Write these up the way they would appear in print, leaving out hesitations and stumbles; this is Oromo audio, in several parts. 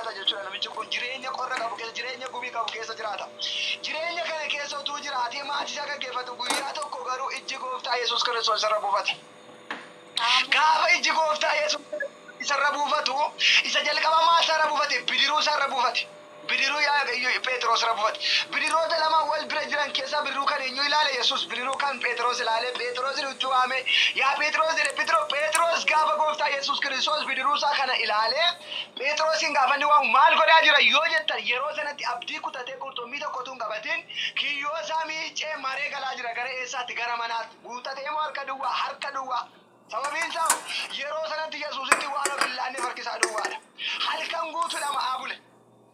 jiraata jechuudha namichi kun jireenya qorra qabu keessa jireenya gumii qabu keessa jiraata. Jireenya kana keessa utuu jiraatee maatii isaa gaggeeffatu guyyaa tokko garuu ijji gooftaa Yesuus Kiristoos irra buufate. Gaafa ijji gooftaa Yesuus isarra buufatu isa jalqaba maal isarra buufate bidiruu isarra buufate. Bidiruu Phexros irra buufate. Bidiroota lama wal bira jiran keessa bidiruu kan eenyu ilaale Yesuus bidiruu kan Phexros ilaale Phexros itti waame yaa Phexros jedhe Phexros gaafa gooftaa Yesuus Kiristoos bidiruu isaa kana ilaale Phexrosin gaafa inni waamu maal godhaa jira yoo jettan yeroo sanatti abdii kutatee qurxummii tokkotu hin qabatin kiyyoo isaa miicee maree galaa jira gara eessaatti gara manaatti guutatee moo harka duwwaa. Sababiin isaa yeroo sanatti Yesuusitti waan of illaanne harkisaa duwwaadha. Halkan guutuudha ma'aa bule.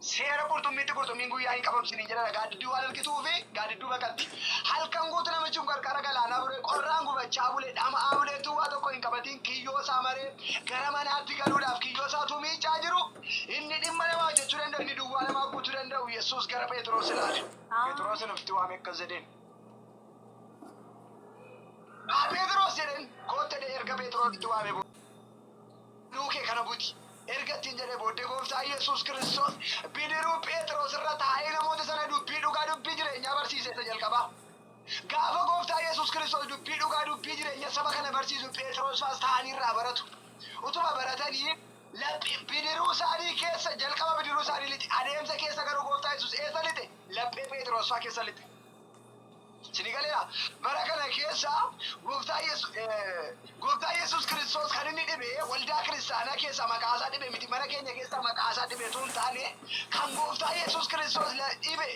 Seera qurxummiin guyyaa hin qabamsiniin jedhana gaaddidduu waan argituu fi gaaddidduu bakkatti. Halkan guutu namichi kun qarqara galaanaa bure qorraan gubachaa bule dhama'aa buleetu waa tokko hin qabatiin kiyyoo isaa maree gara manaatti galuudhaaf kiyyoo isaatu miicaa jiru. Inni dhimma namaa hojjechuu danda'u inni duwwaa namaa guutuu danda'u Yesuus gara Phexros ilaale. Phexrosin ofitti waamee akkas jedheen. Phexros jedheen kootte erga Phexrositti waamee duukee kana buti. Ergattiin jedhee booddee gooftaa Yesuus Kiristoos bidiruu Phexros irra taa'ee namoota sana dubbii dhugaa dubbii jireenyaa barsiise isa jalqabaa. Gaafa gooftaa Yesuus Kiristoos dubbii dhugaa dubbii jireenya saba kana barsiisu Phexros faas ta'anii irraa baratu. Utuma baratanii bidiruu isaanii keessa jalqaba bidiruu isaanii lixi adeemsa keessa garuu gooftaa Yesuus eessa lixi laphee Phexros faa keessa lixi. Sinigaleera bara kana keessa gooftaa Yesuus Kiristoos kan inni dhibe waldaa kiristaanaa keessa maqaasaa dhibe miti mana keenya keessa maqaasaa dhibe tun taane kan gooftaa Yesuus Kiristoos dhibe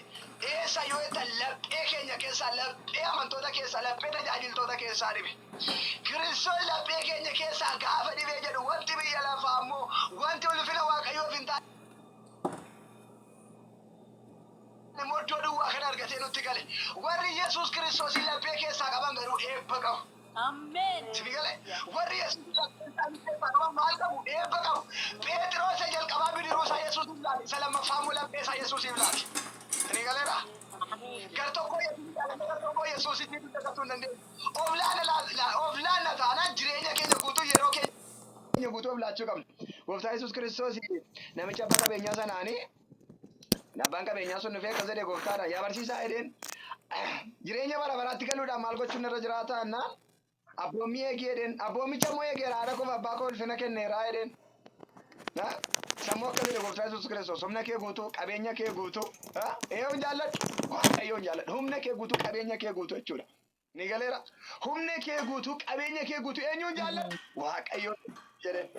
eessa yoo ta'an laphee keenya keessa laphee amantoota keessa laphee tajaajiltoota keessaa dhibe. Kiristoos laphee keenya keessa gaafa dhibee jedhu wanti biyya lafaa ammoo wanti ulfina Waaqayyoof hin taane. Moddoo duwwaa kan argatee nutti gale warri Yesuus Kiristoos laphee keessaa qaban garuu eebba qabu. Amen. Sinigale warri Yesuus keessaa qaban maal qabu eebba qabu. Phexros jalqabaa bidiruu isaa Yesuus ilaale isa lammaffaa immoo laphee isaa Yesuus ilaale. Sinigaleera gar tokko Yesuusitti dubbachuu hin dandeenye. Oflaanna taanaan jireenya keenya guutuu yeroo keenya guutuu oflaachuu qabna. Gooftaa Yesuus Kiristoos namicha abbaa qabeenyaa sanaanii Abbaan qabeenyaa sun dhufee akkas jedhee gooftaadha yaa barsiisaa jedheen jireenya bara baraatti galuudhaan maal gochuun irra jiraata annaan abboommii eegee jedheen abboomicha immoo eegeera haadha koof abbaa koo ulfina kenneeraa jedheen sammuu akka jedhe gooftaa Yesuus Kiristoos humna kee guutuu qabeenya kee guutuu eeyoon jaalladhu waaqayyoon jaalladhu humna kee guutuu qabeenya kee guutuu jechuudha. Ni galeera humna kee guutuu qabeenya kee guutuu eenyuun jaalladhu waaqayyoon jedheen.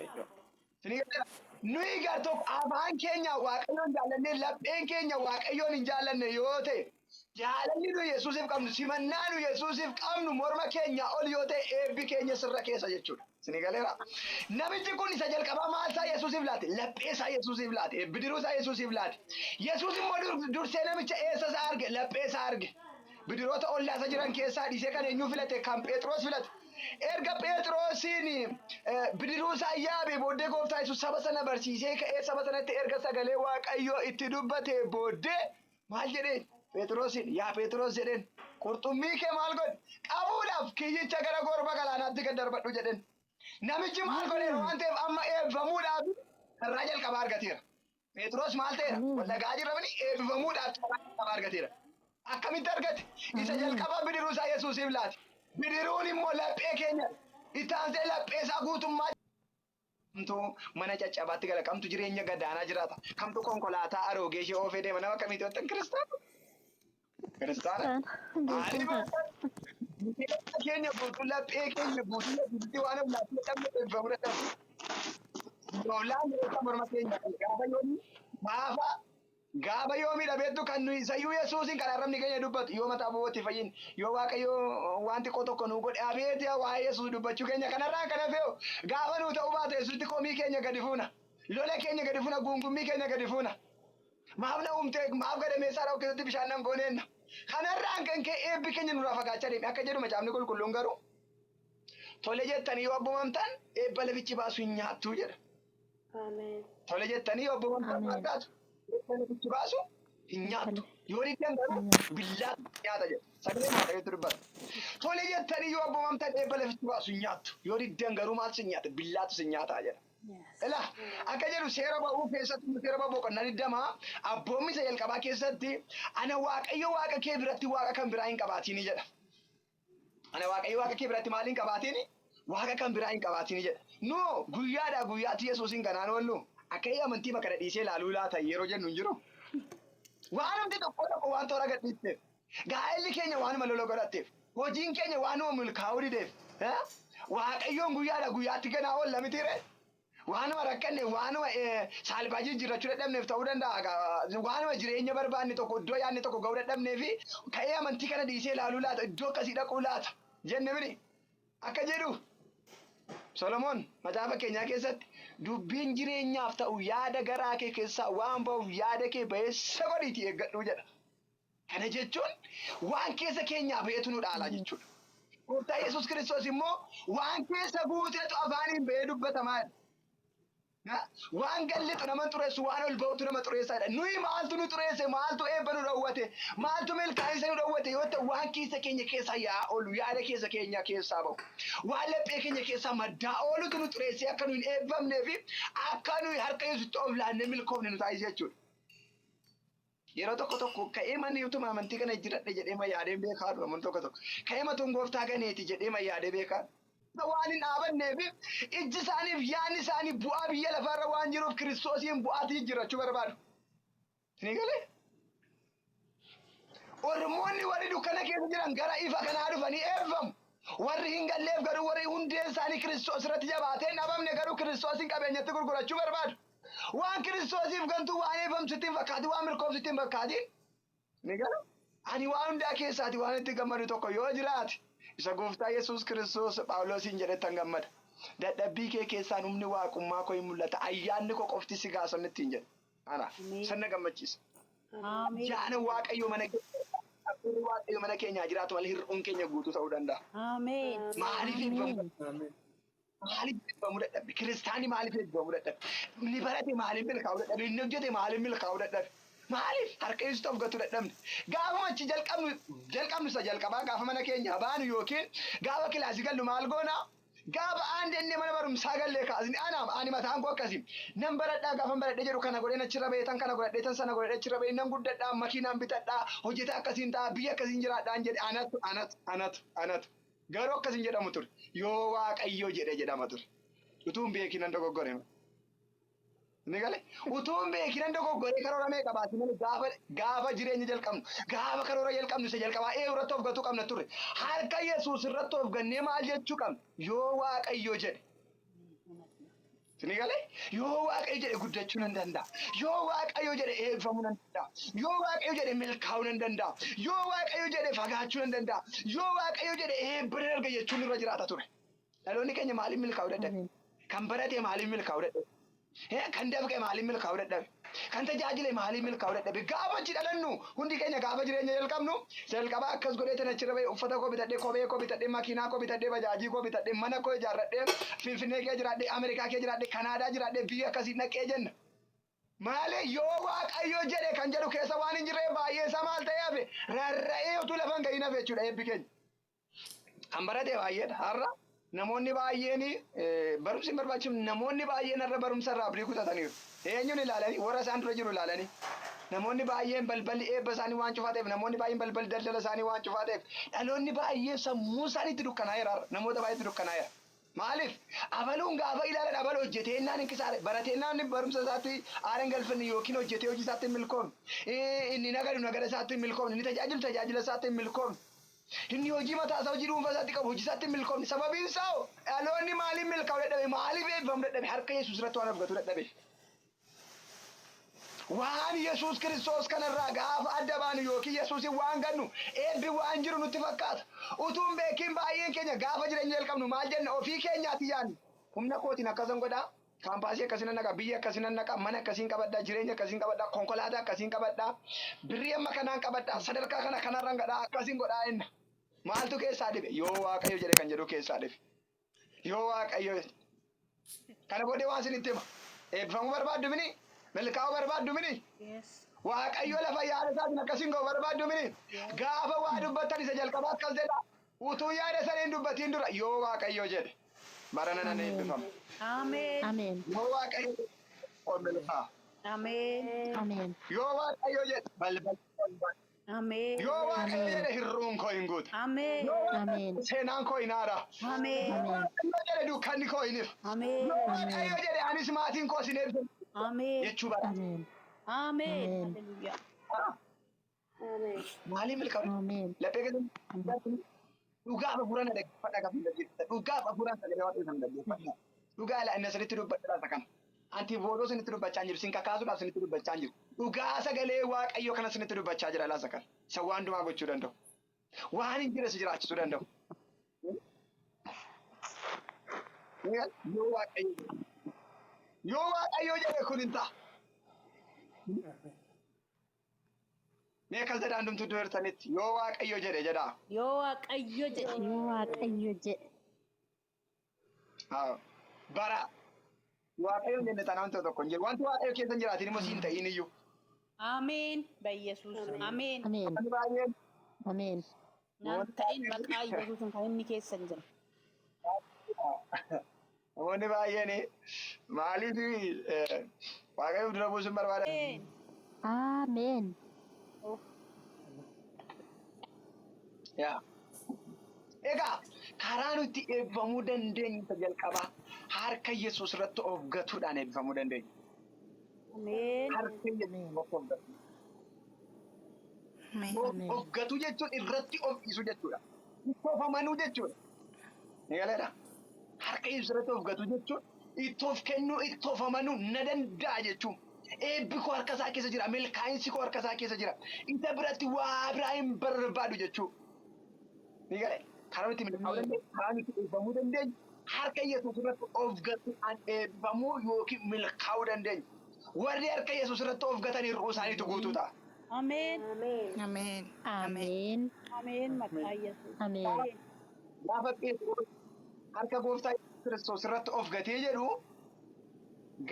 Nuyi gar tokko afaan keenya waaqayyoon jaallanne lapheen keenya waaqayyoon hin jaallanne yoo ta'e jaalalli nu Yesuusiif qabnu simannaa nu Yesuusiif qabnu morma keenya ol yoo ta'e eebbi keenya sirra keessa jechuudha. Sinigaleera namichi kun isa jalqabaa maal isaa Yesuusiif laate laphee isaa Yesuusiif laate bidiruu isaa Yesuusiif laate Yesuus immoo dursee namicha eessa isaa arge laphee isaa arge bidiroota ollaa isa jiran keessaa dhiisee kan eenyu filate kan Phexros filate. Erga Phexrosin bidiruu isaa yaabe booddee gooftaa Yesuus saba sana barsiisee ka'ee saba sanatti erga sagalee Waaqayyoo itti dubbate booddee maal jedheen Phexrosin yaa Phexros jedheen qurxummii kee maal godhe qabuudhaaf kiyyicha gara gorba galaanaatti gad darbadhu jedheen. Namichi maal godhe waan ta'eef amma eebbifamuudhaaf carraa jalqabaa argateera. Phexros maal ta'eera wallagaa jirramni eebbifamuudhaaf carraa jalqabaa argateera. Akkamitti argate isa jalqabaa bidiruu isaa Yesuusiif laate. Bidiruun immoo laphee keenya itaansee laphee isaa guutummaa. Kamtu mana caccabaatti gala kamtu jireenya gadaanaa jiraata kamtu konkolaataa aroogee ishee oofee deema nama akkamitti wattan kiristaana keenya guutuu laphee keenya guutuu laphee waan laphee qabne eebbamuu dadhabu. Yoolaan yeroo morma keenya gaafa yoomii maafa gaafa yoomii dhabeettu kan nuyi sayyuu Yesuusin kan arrabni keenya dubbatu yoo mataa bu'ootti fayyin yoo Waaqayyoo waan xiqqoo tokko nuu godhe abeeti waa'ee Yesuus dubbachuu keenya kanarraa kana fe'u gaafa nuu ta'uu baate Yesuusitti komii keenya gadi fuuna lola keenya gadi fuuna gungummii keenya gadi fuuna maaf na uumtee maaf gadameessaa dhawu keessatti bishaan nan gooneenna kanarraan kan kee eebbi keenya nurraa fagaachaa deeme akka jedhu macaafni qulqulluun garuu tole jettanii yoo abbumamtan eebba lafichi baasu hin nyaattuu jedha. Tole jettanii yoo abbumamtan argaatu. Lafichi baasu hin nyaattu yoo diddan garuu billaatu nyaata jedha sagalee Waaqayyootu dubbata. Tole jettanii yoo abbumamtan eebba lafichi baasu hin nyaattu yoo diddan garuu maal sin nyaata billaatu sin nyaataa jedha. Ela akka jedhu seera ba'uu keessatti seera ba'uu kan nani dama abboommii isa jalqabaa keessatti ana waaqayyo waaqa kee biratti waaqa kan biraa hin qabaatini jedha. Ana waaqayyo waaqa kee biratti maal hin qabaatini? Waaqa kan biraa hin qabaatini jedha. No guyyaadhaa guyyaatti Yesuusin kanaan oollu akka amantii makana dhiisee ilaaluu laata yeroo jennu hin jiru. Waan namni tokko waan toora gadhiisteef gaa'elli keenya waanuma lola godhatteef hojiin keenya waanuma milkaa'uu dideef waaqayyoon guyyaadhaa guyyaatti ganaa oolla mitiire. Waanuma rakkanne waanuma saalbaajii jirachuu dadhabneef ta'uu danda'a. Waanuma jireenya barbaanne tokko iddoo yaadne tokko ga'uu dadhabnee fi ka'ee amantii kana dhiisee ilaaluu laata iddoo akkasii dhaquu laata jenne mini akka jedhu Solomoon macaafa keenyaa keessatti dubbiin jireenyaaf ta'u yaada garaa kee keessaa waan ba'uuf yaada kee ba'eessa godhiitii eeggadhuu jedha. Kana jechuun waan keessa keenyaa ba'eetu nu dhaalaa jechuudha. Gooftaa Yesuus Kiristoos immoo waan keessa guuteetu afaaniin ba'ee dubbatamaa jedha. Waan gallixu nama xureessu waan ol ba'utu nama xureessaadha. Nuyi maaltu nu xureesse maaltu eebba nu dhowwate maaltu milkaa'insa nu dhowwate yoo ta'u waan keessa keenya keessaa yaa oolu yaada keessa keenya keessaa ba'u waan laphee keenya keessaa maddaa oolutu nu xureesse akka nu hin eebbamnee fi akka nuyi harka Yesuusitti of laannee milkoofne nu taasise jechuudha. Yeroo tokko ka'ee manni utuma amantii kana jiradhe jedhee yaadee beekaa dha namoonni tokko ka'ee matuun gooftaa ganeeti jedhee yaadee beekaa. Waan hin dhaabanneef ijji isaaniif yaadni isaanii bu'aa biyya lafaarra waan jiruuf Kiristoosiin bu'aatii jirachuu barbaadu. Ni galee? Ormoonni warri dukkana keessa jiran gara ifa kanaa dhufanii eebbamu. Warri hin galleef garuu warri hundeen isaanii Kiristoos irratti jabaatee hin dhabamne garuu Kiristoosiin qabeenyatti gurgurachuu barbaadu. Waan Kiristoosiif gantuu waan eebbamsitti hin fakkaati waan milkoofsitti hin fakkaati. Ni galee? Ani waan hundaa keessaati waan itti gammadu tokko yoo jiraate. Isa gooftaa Yesuus Kiristoos Phaawulosiin jedhetan gammada. Dadhabbii kee keessaan humni waaqummaa koo hin mul'ata. Ayyaanni koo qofti si gaasonni ittiin jedhe. Ana sanna gammachiisa. Ayyaana Waaqayyo mana keenyaa jiraatu malee hir'uun keenya guutuu ta'uu danda'a. Maaliif eebbamuu dadhabbe? Kiristaanni maaliif eebbamuu dadhabbe? Ni barate maaliif milkaa'uu dadhabbe? Inni hojjete maaliif milkaa'uu dadhabbe? Maaliif harka Yesuusitti of gatu dadhabne? Gaafa machi jalqabnu isa jalqabaa gaafa mana keenya baanu yookiin gaafa kilaasii gallu maal goona? Gaafa aandenne mana barumsaa gallee kaasni ani mataan koo akkasii. Nan baradhaa gaafa baradhee jedhu kana godheen achirra ba'ee tan kana godhadhee tan sana godhadhee achirra ba'ee nan guddadhaa makiinaan bitadhaa hojjetaa akkasiin ta'a biyya akkasiin jiraadhaan jedhe anatu. Garuu akkasiin jedhamu ture. Yoo Waaqayyo jedhama ture. Utuu hin beekin nan dogoggore. Ni galee utuun beekinan dogoggoree karoora meeqa baasii malee gaafa jireenya jalqabnu gaafa karoora jalqabnu isa jalqabaa irratti of gatuu qabna turre harka Yesuus irratti of gannee maal jechuu qabna yoo Waaqayyo jedhe. Ni galee yoo Waaqayyo jedhe guddachuu nan danda'a yoo Waaqayyo jedhe eebbifamuu nan danda'a yoo Waaqayyo jedhe milkaa'uu nan danda'a yoo Waaqayyo jedhe fagaachuu nan danda'a yoo Waaqayyo jedhe eebba darga jechuun irra jiraata ture. Dhaloonni keenya maaliif milkaa'uu dadhabe? Kan barate maaliif milkaa'uu dadhabe? Kan dafqe maaliif milkaa'uu dadhabe? Kan tajaajile maaliif milkaa'uu dadhabe? Gaafa achi dhalannu hundi keenya gaafa jireenya jalqabnu jalqabaa akkas godhee achirra ba'e uffata koo bitadhee kophee koo bitadhee makiinaa koo bitadhee bajaajii koo bitadhee mana koo ijaarradhee Finfinnee kee jiraadhee Ameerikaa kee jiraadhee Kanaadaa jiraadhee biyya akkasii dhaqee jenna. Maali yoo Waaqayyo jedhe kan jedhu keessa waan hin jirre baay'ee isaa maal ta'ee hafe rarra'ee utuu lafa hin ga'iin hafe jechuudha eebbi keenya. Kan barate baay'eedha har'a. Namoonni baay'een barumsi hin barbaachifne namoonni baay'een irra barumsa irraa abdii kutataniiru. Eenyuun ilaalanii warra isaan dura jiru ilaalanii. Namoonni baay'een balballi eebba isaanii waan cufaa ta'eef namoonni baay'een balballi daldala isaanii waan cufaa ta'eef dhaloonni baay'een sammuu isaaniitti dukkanaa'eera namoota baay'eetti dukkanaa'eera. Maaliif abaluun gaafa ilaalan abala hojjetee innaan hinqisaare baratee innaan barumsa isaatti aara hin galfanne yookiin hojjetee hojii isaatti hin milkoomne inni nagadu nagada isaatti hin milkoomne inni tajaajilu tajaajila isaatti hin milkoomne. Inni hojii mataa isaa hojii dhuunfaa isaatti qabu hojii isaatti milkoomne sababiin isaa dhaloonni maaliif milkaa'uu dadhabe maaliif eebbifamu dadhabe harka Yesuus irratti waan abgatu dadhabe. Waan Yesuus Kiristoos kanarraa gaafa adda baanu yookiin Yesuusin waan gannu eebbi waan jiru nutti fakkaata. Utuun beekiin baay'een keenya gaafa jireenya jalqabnu maal jenna ofii keenyaatti yaadnu humna kootiin akkasan godhaa. Kaampaasii akkasiin naqa biyya akkasiin naqa mana akkasiin qabadhaa jireenya akkasiin qabadhaa konkolaataa akkasiin qabadhaa birrii amma kanaan qabadhaa sadarkaa kana kanarraan gadhaa akkasiin godhaa enna. Maaltu keessaa dhibe yoo Waaqayyo jedhe kan jedhu keessaa dhibe yoo Waaqayyo kana booddee waan isinitti hima eebbifamuu barbaaddu mini milkaa'uu barbaaddu mini Waaqayyo lafa yaada isaatiin akkasiin ga'u barbaaddu mini gaafa waa dubbattan isa jalqabaa akkas jedha utuu yaada sana hin dubbatiin dura yoo Waaqayyo jedhe Barana nan Ameen. eebbifama. Ameen. Ameen. Yoo Waaqayyo qombilfaa. Ameen. Ameen. Yoo Waaqayyo jedhe balballi koo hin banu. Ameen. Yoo Waaqayyo Ameen. jedhe hirruun koo hin guutu. Ameen. Yoo Ameen. Waaqayyo seenaan koo hin haara. Ameen. Yoo Ameen. Waaqayyo jedhe dukkanni koo hin ifa. Ameen. Yoo Waaqayyo jedhe anis maatiin koo sin eebbifamu Ameen. jechuu bara. Ameen. Ameen. Ameen. Hallelujah. Maaliif milkaa'u? Ameen. Laphee gadi dhugaa hafuuraan dhaggeeffadha kan dhaggeeffadha. Dhugaa hafuuraan sagalee waaqayyoo kan dhaggeeffadha. Dhugaa ilaa inni asirratti dubbadhaa isa kana. Anti boodoo sinitti dubbachaa hin jiru. Sin kakaasuudhaaf sinitti dubbachaa hin jiru. Dhugaa sagalee waaqayyoo kana sinitti dubbachaa jira laasa kana. Isa waan dumaa gochuu danda'u. Waan hin jire si jiraachisuu danda'u. Yoo waaqayyoo jedhe kun hin ta'a. Mee kan jedhaan hundumtuu dubartanitti yoo waaqayyo jedhe jedhaa. Yoo Waaqayyo jedhe. Yoo Waaqayyo jedhe. Bara waaqayyoon jenne tanaan tokko hin jiru. Wanti waaqayyo keessa hin jiraatin immoo siin ta'in iyyuu. Ameen. Ba'Yesuus. Ameen. Ameen. Wanti baay'een Ameen. Naan ta'in maqaa Yesuusin kan inni keessa hin jiru. namoonni baay'een maaliif waaqayyoof dura buusuun barbaada? Ameen. Ameen. Egaa karaa nuti eebbifamuu dandeenyu isa jalqabaa harka Yesuus irratti of gatuudhaan eebbifamuu dandeenya. Ameen. Harka Yesuus of gatu. Ameen. Of gatu jechuun irratti of dhiisu jechuudha. Itti of amanuu jechuudha. Ni galeedha. Harka Yesuus irratti of gatu jechuun itti of kennuu, itti of amanuu na danda'a jechuun. Eebbi koo harka isaa keessa jira. Milkaa'insi koo harka isaa keessa jira. Isa biratti waa biraa hin barbaadu jechuudha. Ni galee. Karaa nuti milkaa'uu dandeenyu, karaa nuti eebbifamuu dandeenyu, harka Yesuus irratti of gatuudhaan eebbifamuu yookiin milkaa'uu dandeenyu. Warri harka Yesuus irratti of gatan hir'uu isaaniitu guutuu ta'a. Ameen. Ameen. Ameen. Ameen. Maqaa Yesuus. Ameen. Gaafa Phexros harka gooftaa Kiristoos irratti of gatee jedhu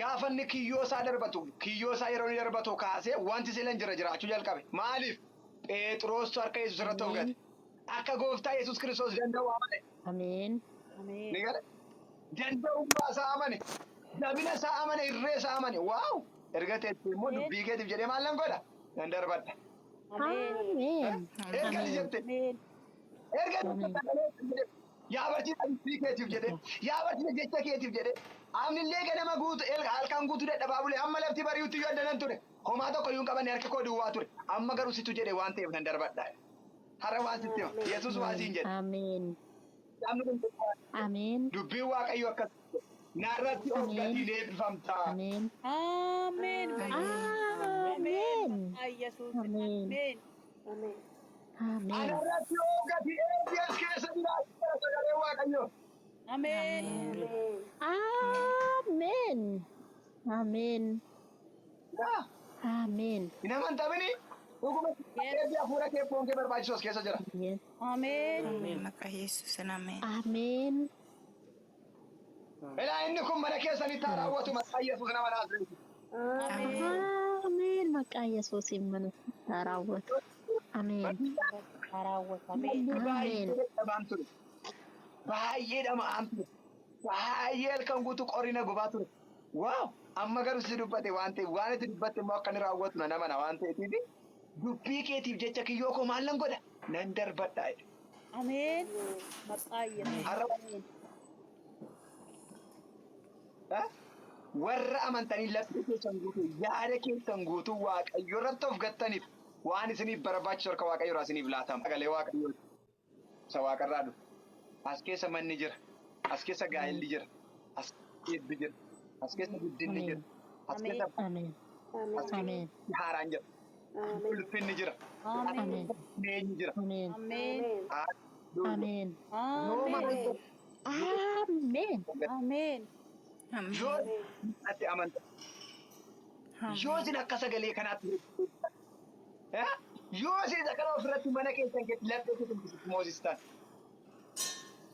gaafa inni kiyyoo isaa darbatu, kiyyoo isaa yeroo inni darbatu kaasee wanti sila hin jira jiraachuu jalqabe. Maaliif? Phexrostu harka Yesuus irratti of gate. Akka gooftaa Yesuus Kiristoos danda'u amane. Ameen. Ameen. Ni gale. Danda'ummaa isaa amane. Jabina isaa amane, irree isaa amane. Waaw! Erga teessee immoo dubbii keetiif jedhee maal nan godha? Nan darbadha. Ameen. Ameen. Erga ni jette. Ameen. Erga ni yaa barsiisa dubbii keetiif jedhee, yaa barsiisa jecha keetiif jedhee, amnillee ganama guutu, halkan guutuu dadhabaa bulee, amma lafti bari'utti iyyuu addanan ture. Homaa tokko iyyuu hin qabanne harka koo duwwaa ture. Amma garuu situ jedhee waan ta'eef nan darbadha. Har'a waan sitti hima. Yesuus waan siin jedhe. Ameen. Namni kun Ameen. dubbiin Waaqayyo akkas narratti of gatii eebbifamta. Ameen. Ameen. Ameen. Maqaa Yesuus. Ameen. Ameen. Ameen. Anarratti of gatii eebbiyas keessa jiraachuu sagalee Waaqayyo. Ameen. Ameen. Ameen. Ameen. Hin amantamini? Dhuguma eebbi hafuura kee foon kee barbaachisu as keessa jira. Ameen. Maqaa Yesuusin ameen. Ameen. Ilaa inni kun mana keessanitti haa raawwatu maqaa Yesuus nama Naazreeti. Ameen. Maqaa Yesuusin mana haa raawwatu. Ameen. Baay'ee dhamaan ture. Baay'ee dhamaan ture. Baay'ee halkan guutuu qorina gubaa ture. Waaw! Amma garuu si dubbate waan ta'eef waan itti dubbatte immoo akka inni raawwatu na nama waan ta'eetiif dubbii keetiif jecha kiyyoo koo maal nan godha? Nan darbadha. Ameen. Maqaa Yesuus. Warra amantanii laphee keessan guutuu yaada keessan guutuu Waaqayyo irratti of gattaniif waan isiniif barbaachisu harka Waaqayyo irraa isiniif laatama. Sagalee Waaqayyo isa waaqarraa dhufu. As keessa manni jira. As keessa gaa'elli jira. As keessa eebbi jira. As keessa guddinni jira. As keessa Ameen. Ameen. haaraan jira. Ulfinni jira. Ameen. Neenyi jira. Ameen. Ameen. Ameen. Ameen. Ameen. Ameen. Yoo ati amanta. Yoo isin akka sagalee kanaatti yoo isin isa kana ofirratti mana keessan keessatti laphee keessatti moosistan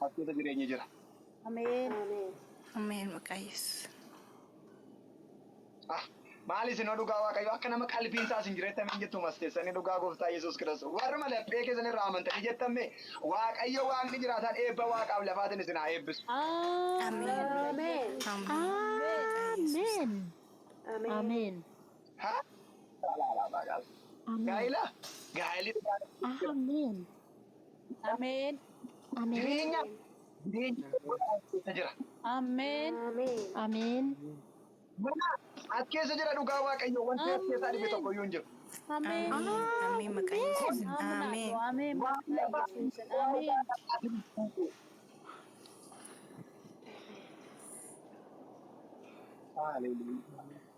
as keessa jireenyi jira. Ameen. Ameen. Maqaa Yesuus. Maali isin dhugaa waaqayyo akka nama qalbiin isaa isin jireettamiin jettu masteessanii dhugaa gooftaa Yesuus Kiristoos. Warra malee beekesan irraa amantanii jettamme waaqayyo waaqni jiraataan eebba waaqaaf lafaatiin isin haa eebbisu. Ameen. Ameen. Haa? Gaa'ila? Gaa'illi dhugaa. Ameen. Ameen. Jireenya keessa jira. Ameen. Ameen. Mana as keessa jira dhugaa waaqayyo wanti as keessaa dhibe tokko iyyuu hin jiru. Ameen. Ameen. Maqaa Yesuusin. Ameen. Ameen. Ameen.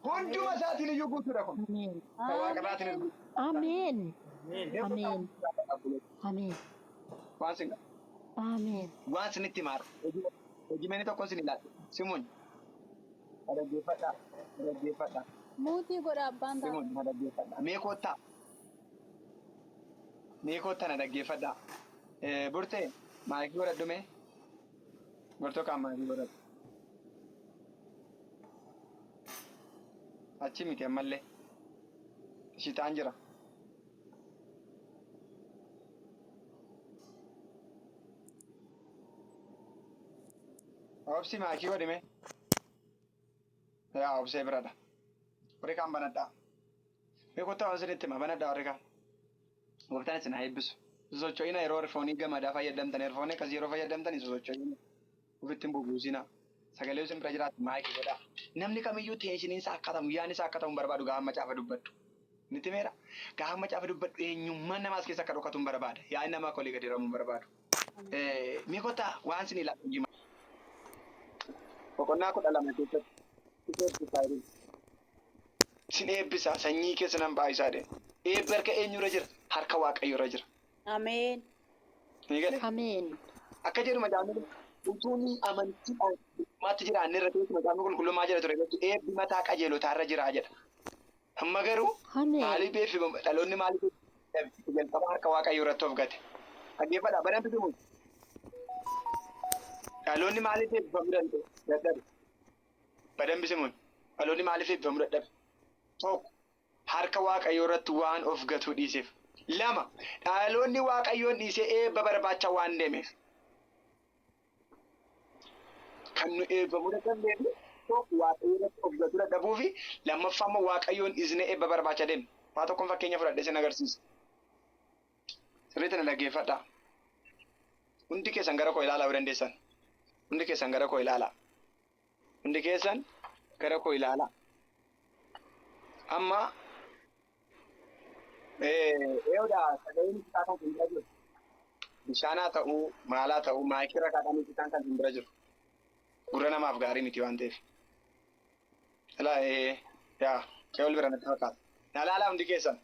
Hunduma isaatiin iyyuu guutuudha kun. Ameen. Waaqadhaatiin Ameen. Ameen. Ameen. waan sin Ameen. waan sinitti maara. Hojii tokko sin ilaalle. Simuun. Dhaggeeffadhaa. Muutii godha abbaan ta'a. Simuun dhaggeeffadhaa. Mee koottaa na dhaggeeffadhaa. Burtee maayikii godhadhu mee? Burtukaan maayikii godhadhu. Achi miti ammallee. Ishitaan jira. Obsi maayikii godhime. Yaa obsee biradha. Warri kaan banadhaa. Mee koottaa waan sinitti hima banadhaa warri kaan. Gooftaan isin haa eebbisu. Sosocho'ina yeroo erfoonii gamadaa fayyadamtan erfoonii akkasii yeroo fayyadamtan sosocho'ina ofitti hin bubuusina. Sagalee isin bira jiraatu maayikii godhaa. Namni kamiyyuu teeshiniin isaa akka ta'u guyyaan isaa akka ta'u hin barbaadu gaafa macaafa dubbadhu. Niti meera gaafa macaafa dubbadhu eenyummaan namaas keessa akka dhokatu hin barbaada. Yaa'in namaa kolii gadi hiramuu hin barbaadu. Mee kottaa waan isin ilaalu. Boqonnaa 12 keessatti sin eebbisa sanyii keessa nan baay'isaa deema. Eebbi harka eenyurra jira? Harka Waaqayyoorra jira. Ameen. Ni galee? Ameen. Akka jedhu macaafni utuun amantiidhaan maatti jiraanne irra teessu macaafni qulqullummaa jira ture jechuudha. Eebbi mataa qajeelotaarra jira jedha. Amma garuu maaliif eebbifamu dhaloonni maaliif jalqaba harka Waaqayyoorratti of gate? Dhaggeeffadhaa badaan tutumu. Dhaloonni maaliif eebbifamuu dadhabe? Badaan bisimuun dhaloonni maaliif eebbifamuu dadhabe? Tokko harka Waaqayyoorratti waan of gatuu dhiiseef. Lama dhaloonni Waaqayyoon dhiisee eebba barbaacha waan deemeef. Kan nu eebbamuu dadhabneef tokko Waaqayyoorratti of gatuu dadhabuu fi lammaffaa immoo Waaqayyoon dhiisnee eebba barbaacha deeme. Waa tokkoon fakkeenya fudhadhee sin agarsiisa. Sirriitti na dhaggeeffadhaa. Hundi keessan gara koo ilaalaa yoo dandeessan. Hundi keessan gara koo ilaalaa. Hundi keessan gara koo ilaalaa. Amma sagaleen isaa kan simbira jiru. Bishaanaa ta'uu, maalaa ta'uu, maayikirra kaadhamee isaan kan simbira jiru. Gurra namaaf gaarii miti waan ta'eef. Yaa ol bira natti fakkaata. Na ilaalaa hundi keessan.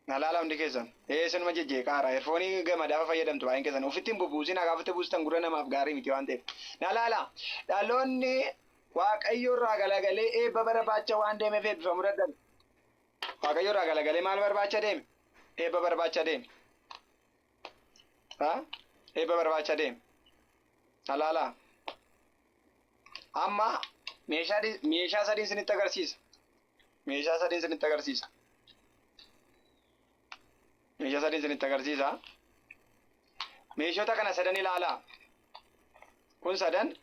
Na ilaalaa hundi keessan. Sinuma jejjeeqaara. Erfoonii gamadaaf fayyadamtu baay'een keessan. Ofitti hin bubuusin gaafa buustan gurra namaaf gaarii miti waan ta'eef. Na ilaalaa. Dhaloonni Waaqayyoorraa galagalee eebba barbaacha waan deemeef eebbifamuu dadhabe. Waaqayyoorraa galagalee maal barbaacha deeme? Eebba barbaacha deeme. Eebba barbaacha deeme. Na ilaalaa. Amma meeshaa sadii isinitti agarsiisa. Meeshaa sadii isinitti agarsiisa. Meeshaa sadii isinitti agarsiisa. Meeshota kana sadan ilaalaa. Kun sadan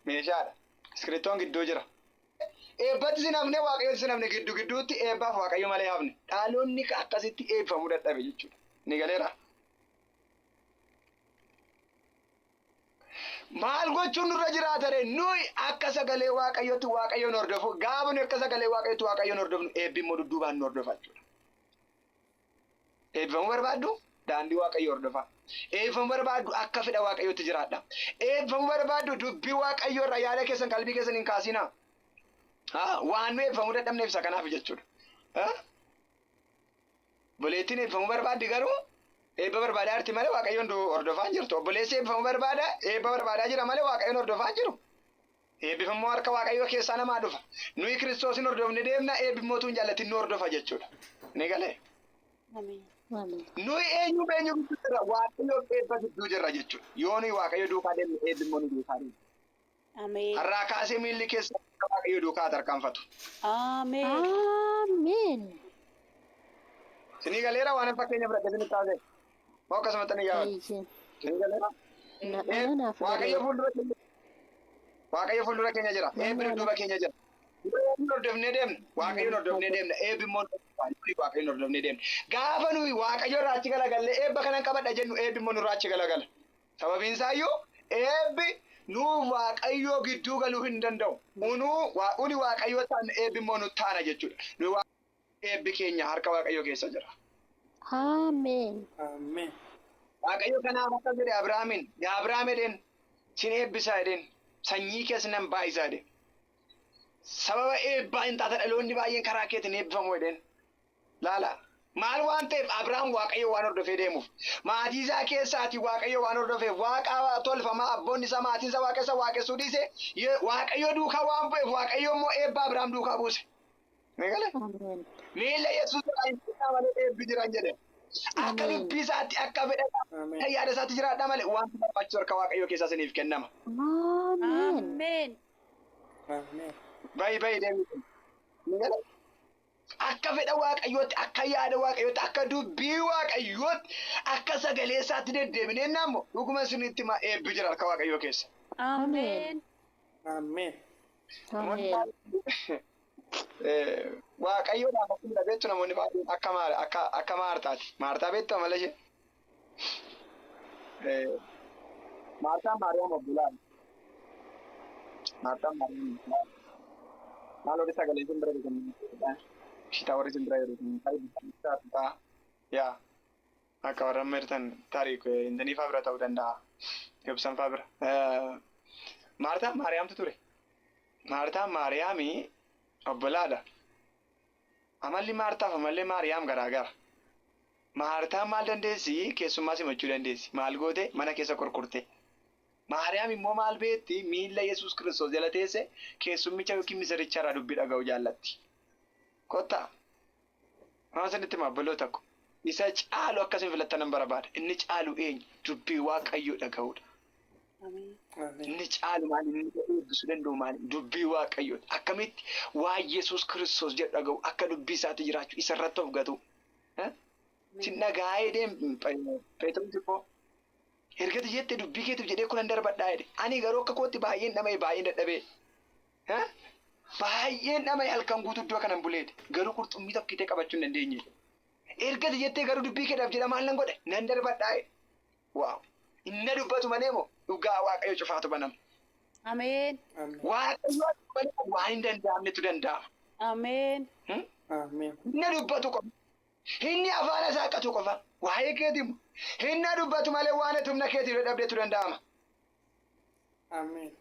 meeshaadha. Iskiriptoon gidduu jira. Eebbatti sin hafne Waaqayyooti sin hafne gidduutti eebbaaf Waaqayyo malee hafne. Dhaloonni akkasitti eebbifamuu dadhabe jechuudha. Ni galeera. Maal gochuun nurra jiraatare nuyi akka sagalee Waaqayyootti Waaqayyoon hordofu gaafa nuyi akka sagalee Waaqayyootti Waaqayyoon hordofnu eebbi immoo dudduubaan nu hordofa jechuudha. Eebbifamuu barbaaddu daandii Waaqayyoo hordofaa. Eebbifamuu barbaaddu akka fedha Waaqayyootti jiraadha. Eebbifamuu barbaaddu dubbii Waaqayyoorraa yaada keessan qalbii keessan hin kaasinaa. Waan nu eebbifamuu dadhabneef isa kanaaf jechuudha. Obboleettiin eebbifamuu barbaaddi garuu eebba barbaadaa jirti malee Waaqayyoon hordofaa hin jirtu. Obboleessi eebbifamuu barbaada eebba barbaadaa jira malee Waaqayyoon hordofaa hin jiru. Eebbifamuu harka Waaqayyoo keessaa namaa dhufa. Nuyi Kiristoosin hordofne deemna eebbi mootuu hin jaallatin nu hordofa jechuudha. Ni galee. Nuyi eenyu gidduu jirra waaqayyo eebba gidduu jirra jechuudha. Yoo nuyi waaqayyo duukaa deemne eebbimmoo nu duukaa deemne. Ameen. Har'aa kaasee miilli keessa waaqayyo duukaa tarkaanfatu. Ameen. Sinii galeera waan fakkeenya fudhate isinitti taasise. Moo akkasumatti ni gaafata. Sinii galeera. Waaqayyo fuuldura keenya jira. Eebbi dudduuba keenya jira. Hordofnee deemna. Waaqayyoon hordofnee deemna. Eebbi immoo waaqayyoon hordofnee deemna. Gaafa nuyi waaqayyo irraa achi galagalle eebba kanan qabadha jennu eebbi immoo nurraa achi galagala. Sababiin isaayyuu eebbi nuuf waaqayyoo gidduu galuu hin danda'u. Uni waaqayyoo ta'an eebbi immoo nu taana jechuudha. Nuyi eebbi keenya harka waaqayyoo keessa jira. Ameen. Waaqayyo kanaaf akka jedhe Abrahaamiin, yaa Abrahaam edeen sin eebbisaa edeen sanyii keessa nan baay'isaa edeen. Sababa eebbaa hin taata dhaloonni baay'een karaa keetiin eebbifamu edeen. Laala maal waan ta'eef Abrahaam waaqayyo waan hordofee deemuuf maatii isaa keessaati waaqayyo waan hordofeef waaqa tolfamaa abboonni isaa maatiin isaa waaqessa waaqessuu dhiise waaqayyo duukaa waan bu'eef waaqayyo immoo eebba Abrahaam duukaa buuse. Miila Yesuus malee eebbi jiran jedhe. Akka dubbii isaatti akka fedha yaada isaatti jiraadha malee wanti barbaachisu harka waaqayyoo keessaa isiniif kennama. Ameen. Baay'ee deemu. Akka fedha waaqayyootti akka yaada waaqayyootti akka dubbii waaqayyootti akka sagalee isaatti deddeebinee naammoo dhuguma isinitti eebbi jira harka waaqayyoo keessa. Ameen. Waaqayyoodhaaf akkuma beektu namoonni baay'een akka Maartaati. Maartaa beektu amala ishee. Maartaan Maariyaam obbolaadha. Maartaan Maariyaam obbolaadha. Maal warri sagalee isin bira beekamu? Shitaa warri isin bira beekamu? Yaa akka warra meertan taariikh indanii fa'aa bira ta'uu danda'a. Ibsan fa'aa bira. Maartaan Maariyaamtu ture. Maartaan Maariyaamii obbolaadha. Amalli Maartaaf amalli Maariyaam garaagara. Maartaan maal dandeessi? Keessummaa simachuu dandeessi. Maal goote? Mana keessa qorqorte. Maariyaam immoo maal beetti? Miila Yesuus Kiristoos jala teesse keessummicha yookiin misiricha irraa dubbii dhaga'uu jaallatti. Kottaa. Waan sanitti maabbaloo takko. Isa caalu akkasiin filattanan barbaada. Inni caalu eenyu? Dubbii waaqayyoo dhaga'uudha. Inni caalu maali? Inni eebbisuu danda'u maali? Dubbii waaqayyooti. Akkamitti waa Yesuus Kiristoos jedhu dhaga'u akka dubbii isaatti jiraachuu isarratti of gatu. Sin dhagaa'ee deemu Pheexroos immoo ergati jettee dubbii keetiif jedhee kunan darbadhaa jedhe. Ani garuu akka kootti baay'een dhama'e baay'een dadhabee. Baay'een dhama'e halkan guutuu iddoo kanan buleedhe. Garuu qurxummii tokkitee qabachuu hin dandeenye. Ergati jettee garuu dubbii keedhaaf jedha maal nan godhe nan darbadhaa jedhe. Waaw! Inni dubbatu malee moo dhugaa waaqayyo cufaatu banama. Ameen. Waaqayyo waan hin danda'amnetu danda'ama. Ameen. Inni dubbatu qofa. Inni afaan isaa qatu qofa. Waa'ee keetiimu. Inni dubbatu malee waan humna keetiif dadhabdeetu danda'ama. Ameen.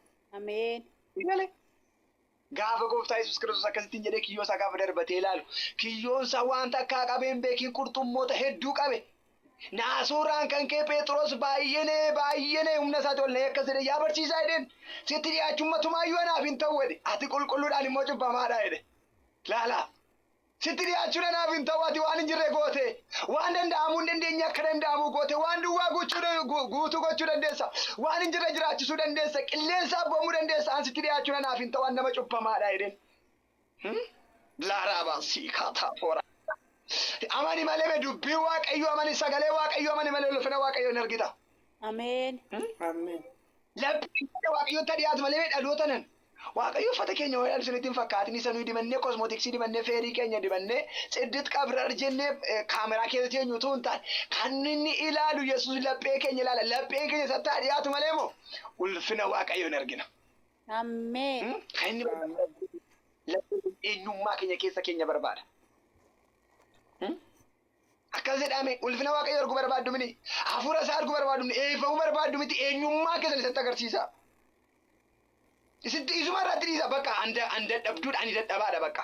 Gaafa gooftaa Yesuus Kiristoos akkasittiin jedhee kiyyoo isaa gaafa darbatee ilaalu. Kiyyoon isaa wanta akka qabeen beekiin qurxummoota hedduu qabe. Naasuuraan kan kee Pheexroos baay'ee humna isaatti ol akkas jedhe yaa barsiisaa jedheen sitti dhiyaachuun matumaayyuu anaaf hin ta'u jedhe ati qulqulluudhaan immoo cubbamaadha jedhe. Laalaa sitti dhiyaachuun anaaf hin ta'u ati waan hin jirre goote waan danda'amuu hin dandeenye akka danda'amu goote waan duwwaa guutuu gochuu dandeessa waan hin jirre jiraachisuu dandeessa qilleensa abboomuu dandeessa an sitti dhiyaachuun anaaf hin ta'u an nama cubbamaadha jedheen. Laaraa baasii kaataa foora. Amani malee dubbii waaqayyo amani sagalee waaqayyo amani malee ulfina waaqayyo hin argita. Ameen. Labbiin waaqayyo dhiyaatu malee dhaloota nan. Waaqayyo uffata keenya wayyaa isinitti fakkaatin isa nuyi dibannee kosmootiksii dibannee feerii keenya dibannee xiddit qabrar jennee kaameraa keessa teenyu utuu hin taane kan inni ilaalu Yesuus laphee keenya ilaala. Lapheen keenya isatti dhiyaatu malee moo ulfina waaqayyo hin argina. Ameen. Kan inni lapheen eenyummaa keessa keenya barbaada. Akkas jedhame ulfina waaqayyo arguu barbaaddu miti hafuura isaa arguu barbaaddu miti eebbifamuu barbaaddu miti eenyummaa keessan isatti agarsiisa. Isuma irratti dhiisa bakka an dadhabduudha ani dadhabaadha bakka.